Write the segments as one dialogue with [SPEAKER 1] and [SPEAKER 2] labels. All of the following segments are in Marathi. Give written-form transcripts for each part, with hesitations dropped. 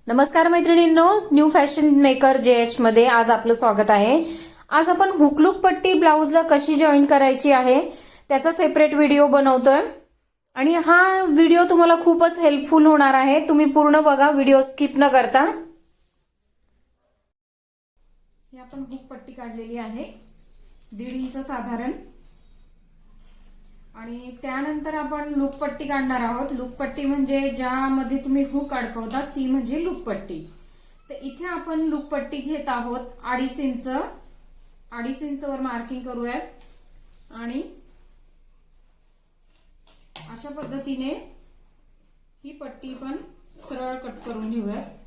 [SPEAKER 1] नमस्कार मैत्रिणींनो, न्यू फॅशन मेकर JH मध्ये आज आपलं स्वागत आहे। आज आपण हुकलूक पट्टी ब्लाउजला कशी जॉईन करायची आहे त्याचा सेपरेट व्हिडिओ बनवतोय आणि हा व्हिडिओ तुम्हाला खूपच हेल्पफुल होणार आहे। तुम्ही पूर्ण बघा, व्हिडिओ स्किप न करता। हे आपण हुक पट्टी काढलेली आहे 1.5 इंच साधारण, आणि त्यानंतर आपण लूप पट्टी काढणार आहोत। लूप पट्टी म्हणजे ज्यामध्ये तुम्ही हुक अडकवता ती म्हणजे लूप पट्टी। तर इथे आपण लूप पट्टी घेत आहोत 2.5 इंच। 2.5 इंच वर मार्किंग करूयात आणि अशा पद्धतीने ही पट्टी पण सरळ कट करून घेऊयात।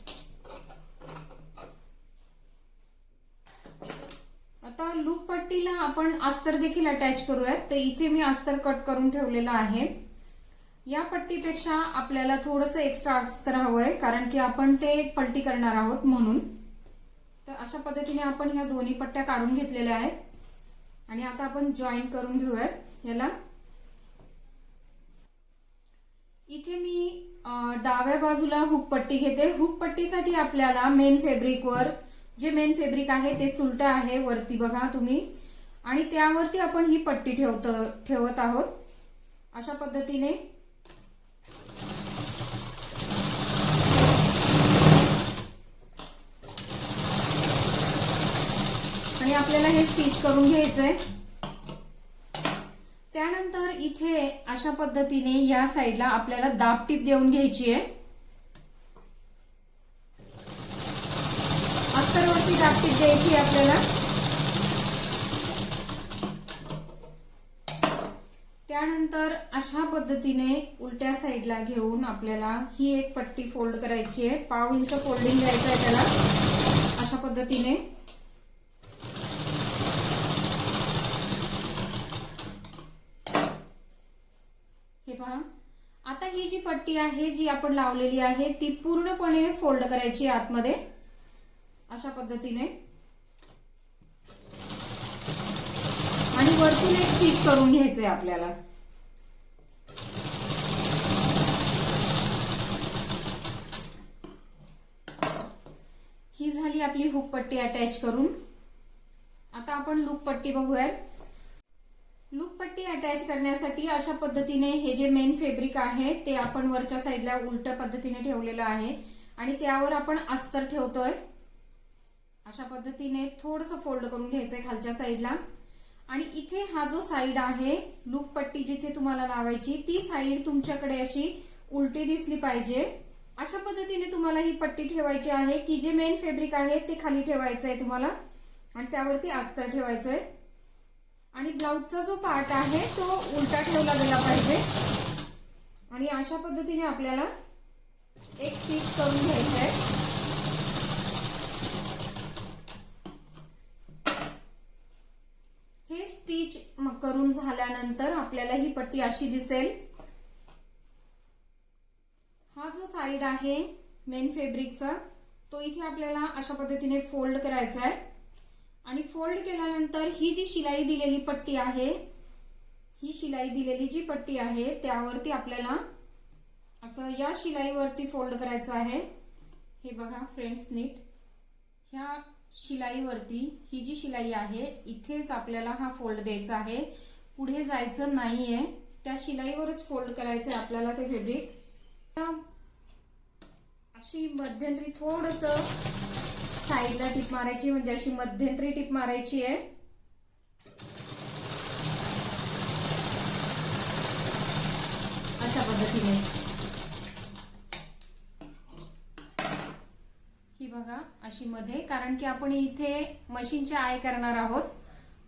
[SPEAKER 1] आता लूप पट्टीला आपण अस्तर देखील अटॅच करूयात। तर इथे मी अस्तर कट करून ठेवलेला आहे। या पट्टीपेक्षा आपल्याला थोडंसं एक्स्ट्रा अस्तर हवंय, कारण की आपण ते पलटी करणार आहोत म्हणून। तर अशा पद्धतीने आपण ह्या दोन्ही पट्ट्या काढून घेतलेल्या आहेत आणि आता आपण जॉईन करून घेऊयात याला। इथे मी डाव्या बाजूला हुक पट्टी घेते। हुक पट्टीसाठी आपल्याला मेन फॅब्रिकवर जे मेन फॅब्रिक आहे ते सुलट आहे वरती बघा तुम्ही, आणि त्यावरती आपण ही पट्टी ठेवत आहोत अशा पद्धतीने। आणि आपल्याला हे स्टिच करून घ्यायचंय। त्यानंतर इथे अशा पद्धतीने या साइडला आपल्याला दाब टीप देऊन घ्यायची आहे। अस्तरवरती दाब टीप द्यायची आपल्याला। त्यानंतर अशा पद्धतीने उलट्या साइडला घेऊन आपल्याला ही एक पट्टी फोल्ड करायची आहे। 1/2 इंच फोल्डिंग द्यायचं आहे त्याला अशा पद्धतीने। हे पहा, आता ही जी पट्टी आहे जी आपण लावलेली आहे ती पूर्णपणे फोल्ड करायची आतमध्ये अशा पद्धतीने, आणि वरतून एक स्टिच करून घ्यायचंय आपल्याला। ही झाली आपली हुक पट्टी अटॅच करून। आता आपण लूप पट्टी बघूयात। लूप पट्टी अटॅच करण्यासाठी अशा पद्धतीने हे जे मेन फॅब्रिक आहे ते आपण वरच्या साइडला उलट्या पद्धतीने ठेवलेलं आहे आणि त्यावर आपण अस्तर ठेवतोय अशा पद्धतीने। थोडंसं फोल्ड करून घ्यायचंय खालच्या साइडला, आणि इथे हा जो साइड आहे लूप पट्टी जिथे तुम्हाला लावायची ती साइड तुमच्याकडे अशी उलटी दिसली पाहिजे। अशा पद्धतीने तुम्हाला ही पट्टी ठेवायची आहे की जे मेन फॅब्रिक आहे ते खाली ठेवायचं आहे तुम्हाला आणि त्यावरती अस्तर ठेवायचंय, आणि ब्लाउजचा जो पार्ट आहे तो उलटा ठेवला गेला पाहिजे। आणि अशा पद्धतीने आपल्याला एक स्टिच करून घ्यायचं आहे। हे स्टिच करून झाल्यानंतर आपल्याला ही पट्टी अशी दिसेल। हा जो साइड आहे मेन फॅब्रिकचा तो इथे आपल्याला अशा पद्धतीने फोल्ड करायचा आहे, आणि फोल्ड केल्यानंतर ही जी शिलाई दिलेली पट्टी आहे, ही शिलाई दिलेली जी पट्टी आहे त्यावरती आपल्याला असं या शिलाईवरती फोल्ड करायचं आहे। हे बघा फ्रेंड्स, नीट ह्या शिलाईवरती ही जी शिलाई आहे इथेच आपल्याला हा फोल्ड द्यायचा आहे, पुढे जायचं नाहीये। त्या शिलाईवरच फोल्ड करायचं आहे आपल्याला ते फॅब्रिक। अशी मध्यंतरी थोडंसं साइडला टिप मारायची, म्हणजे अशी मध्यंतरी टिप मारायची आहे। अशा पद्धतीने ही बघा अशी मध्ये, कारण की आपण इथे मशीनची आय करणार आहोत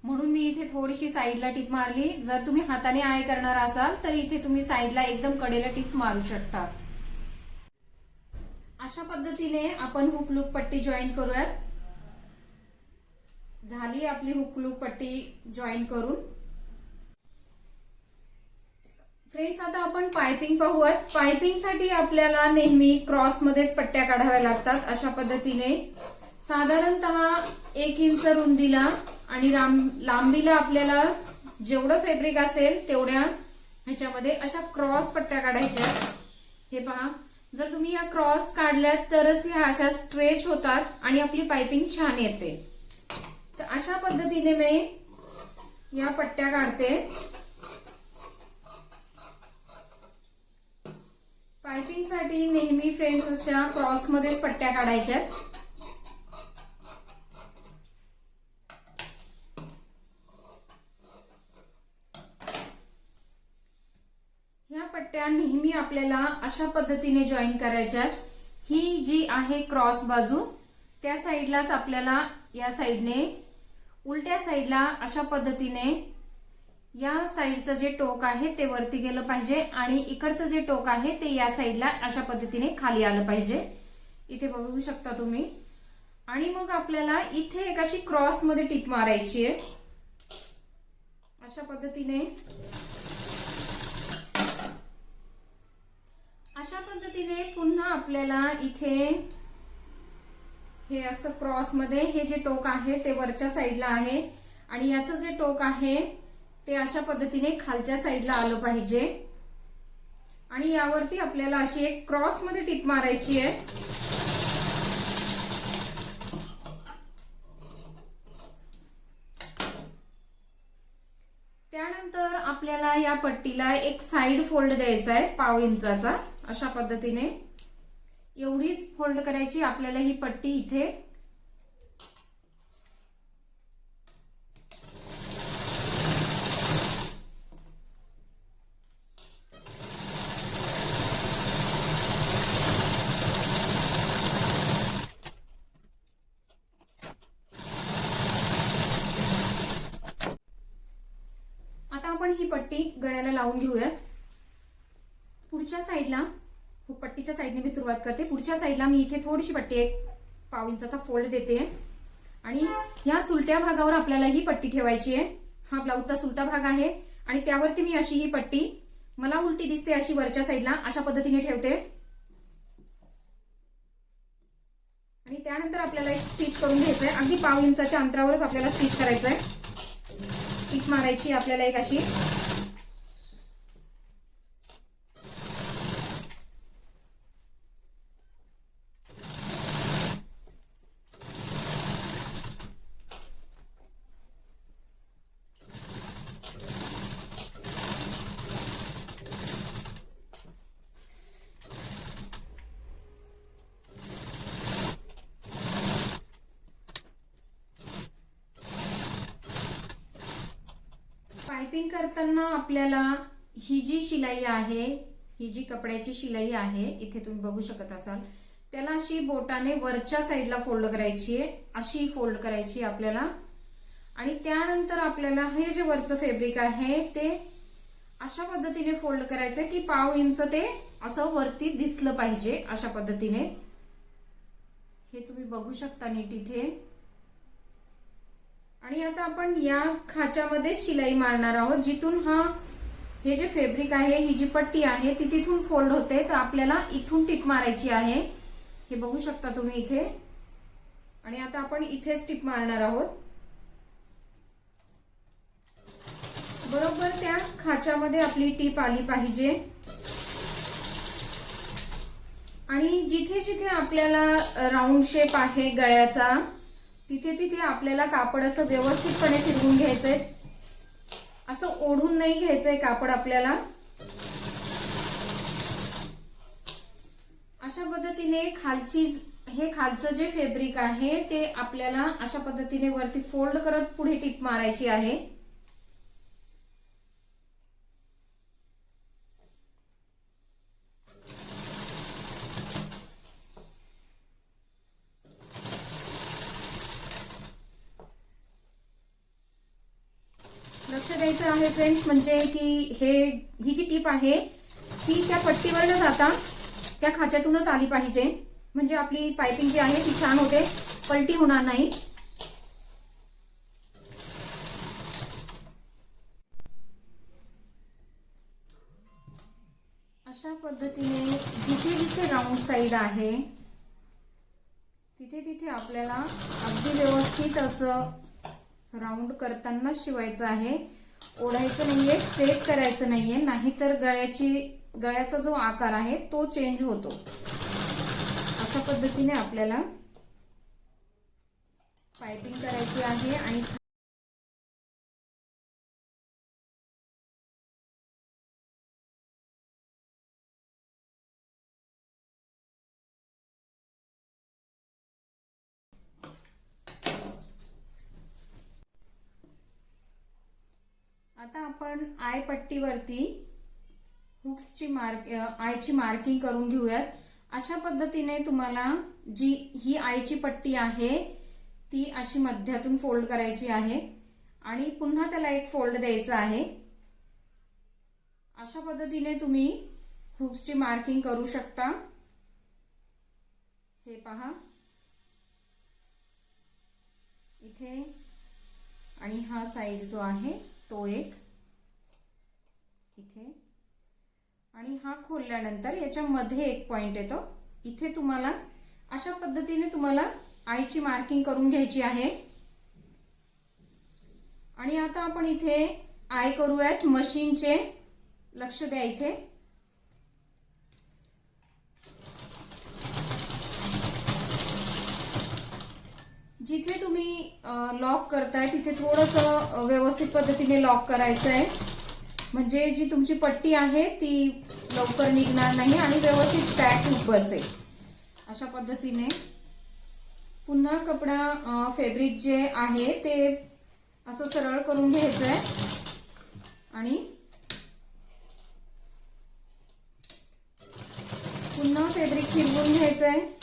[SPEAKER 1] म्हणून मी इथे थोडीशी साइडला टिप मारली। जर तुम्ही हाताने आय करणार असाल तर इथे तुम्ही साइडला एकदम कडेला टिप मारू शकता। अशा पद्धतीने आपण हुक लूप पट्टी जॉईन करूयात। झाली आपली हुक लूप पट्टी जॉईन करून। फ्रेंड्स, आता आपण पाइपिंग पाहूयात। पाइपिंग साठी आपल्याला नेहमी क्रॉस मध्येच पट्ट्या काढाव्या लागतात अशा पद्धतीने। साधारणतः 1 इंच रुंदीला आणि लांबीला आपल्याला जेवढं फॅब्रिक असेल तेवढ्या ह्याच्यामध्ये अशा क्रॉस पट्ट्या काढायच्या। हे पहा, जर तुम्ही या क्रॉस काढल्यात तरच ह्या अशा स्ट्रेच होतात आणि आपली पाइपिंग छान येते. तर अशा पद्धतीने मी या पट्ट्या काढते. पाइपिंग साठी नेहमी फ्रेंड्स अशा क्रॉस मध्येच पट्ट्या काढायच्या. ह्या पट्ट्या नेहमी आपल्याला अशा पद्धतीने जॉईन करायच्या. ही जी आहे क्रॉस बाजू त्या साइडलाच आपल्याला या साइडने उलट्या साइडला अशा पद्धतीने या साइडचं जे टोक आहे ते वरती गेलं पाहिजे आणि इकडचं जे टोक आहे ते या साइडला अशा पद्धतीने खाली आलं पाहिजे. इथे बघू शकता तुम्ही. आणि मग आपल्याला इथे एक अशी क्रॉस मध्ये टिप मारायची आहे अशा पद्धतीने. अशा पद्धतीने पुन्हा आपल्याला इथे हे असं क्रॉस मध्ये हे जे टोक आहे ते वरच्या साइडला आहे आणि याचं जे टोक आहे ते अशा पद्धतीने खालच्या साइडला आलं पाहिजे. आणि यावरती आपल्याला अशी एक क्रॉस मध्ये टिप मारायची आहे. त्यानंतर आपल्याला या पट्टीला एक साइड फोल्ड द्यायचा आहे 1/2 इंचाचा अशा पद्धतीने. एवढीच फोल्ड करायची आपल्याला ही पट्टी इथे. आता आपण ही पट्टी गळ्याला लावून घेऊयात. पुढच्या साइडला पट्टीच्या साइडने मी सुरुवात करते. पुढच्या साइडला मी इथे थोडीशी पट्टी एक 1/2 इंचाचा फोल्ड देते आणि या सुलट्या भागावर आपल्याला ही पट्टी ठेवायची आहे. हा ब्लाऊजचा सुलटा भाग आहे आणि त्यावरती मी अशी ही पट्टी मला उलटी दिसते अशी वरच्या साइडला अशा पद्धतीने ठेवते. आणि त्यानंतर आपल्याला एक स्टिच करून घ्यायचंय. अगदी 1/2 इंचाच्या अंतरावरच आपल्याला स्टिच करायचंय. टिप मारायची आपल्याला एक अशी. पाइपिंग करताना आपल्याला ही जी शिलाई आहे, ही जी कपड्याची शिलाई आहे इथे तुम्ही बघू शकत असाल, त्याला अशी बोटाने वरच्या साइडला फोल्ड करायची आहे. अशी फोल्ड करायची आपल्याला. आणि त्यानंतर आपल्याला हे जे वरचं फॅब्रिक आहे ते अशा पद्धतीने फोल्ड करायचं की 1/2 इंच ते असं वरती दिसलं पाहिजे अशा पद्धतीने. हे तुम्ही बघू शकता नीट इथे. आणि आता आपण या खाच्यामध्ये शिलाई मारणार आहोत. जिथून हे जे फॅब्रिक आहे, ही जी पट्टी आहे ती तिथून फोल्ड होते, तर आपल्याला इथून टिप मारायची आहे. हे बघू शकता तुम्ही इथे. आणि आता आपण इथेच टिप मारणार आहोत. बरोबर त्या खाच्यामध्ये आपली टिप आली पाहिजे. आणि जिथे जिथे आपल्याला राऊंड शेप आहे गळ्याचा तिथे तिथे आपल्याला कापड असं व्यवस्थितपणे फिरवून घ्यायचंय. असं ओढून नाही घ्यायचंय कापड आपल्याला. अशा पद्धतीने हे खालचं जे फॅब्रिक आहे ते आपल्याला अशा पद्धतीने वरती फोल्ड करत पुढे टिप मारायची आहे. लक्ष द्यायचं आहे फ्रेंड्स, म्हणजे की ही जी टिप आहे ती त्या पट्टीवर न जाता त्या खाच्यातूनच आली पाहिजे. म्हणजे आपली पाइपिंग जी आहे ती छान होते, पलटी होणार नाही. अशा पद्धतीने जिथे जिथे राऊंड साइड आहे तिथे तिथे आपल्याला अगदी व्यवस्थित असं राऊंड करताना शिवायचं आहे. ओढायचं नाहीये, स्ट्रेट करायचं नाहीये, नाहीतर गळ्याची गळ्याचा जो आकार आहे तो चेंज होतो। अशा पद्धतीने आपल्याला पाइपिंग करायची आहे आणि आता आपण आय पट्टीवरती हुक्सची आयची मार्किंग करून घेऊयात। अशा पद्धतीने तुम्हाला जी ही आयची पट्टी आहे ती अशी मध्यातून फोल्ड करायची आहे आणि पुन्हा त्याला एक फोल्ड द्यायचा आहे। अशा पद्धतीने तुम्ही हुक्सची मार्किंग करू शकता। हे पहा इथे, आणि हा साइड जो आहे तो एक इथे, आणि हा खोलल्यानंतर याच्यामध्ये एक पॉइंट येतो इथे। तुम्हाला अशा पद्धतीने तुम्हाला आयची मार्किंग करून घ्यायची आहे। आणि आता आपण इथे आय करूयात मशीनचे, लक्ष द्या इथे। जिथे तुम्ही लॉक करताय तिथे थोडंसं व्यवस्थित पद्धतीने लॉक करायचं आहे, म्हणजे जी तुमची पट्टी आहे ती लवकर निघणार नाही आणि व्यवस्थित पॅक होत बसेल। अशा पद्धतीने पुन्हा कपडा फॅब्रिक जे आहे ते असं सरळ करून घ्यायचं आहे आणि पुन्हा फॅब्रिक फिरवून घ्यायचं आहे।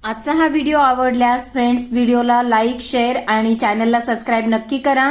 [SPEAKER 1] आजचा हा व्हिडिओ आवडल्यास फ्रेंड्स व्हिडिओला लाईक, शेअर आणि चॅनलला सबस्क्राईब नक्की करा।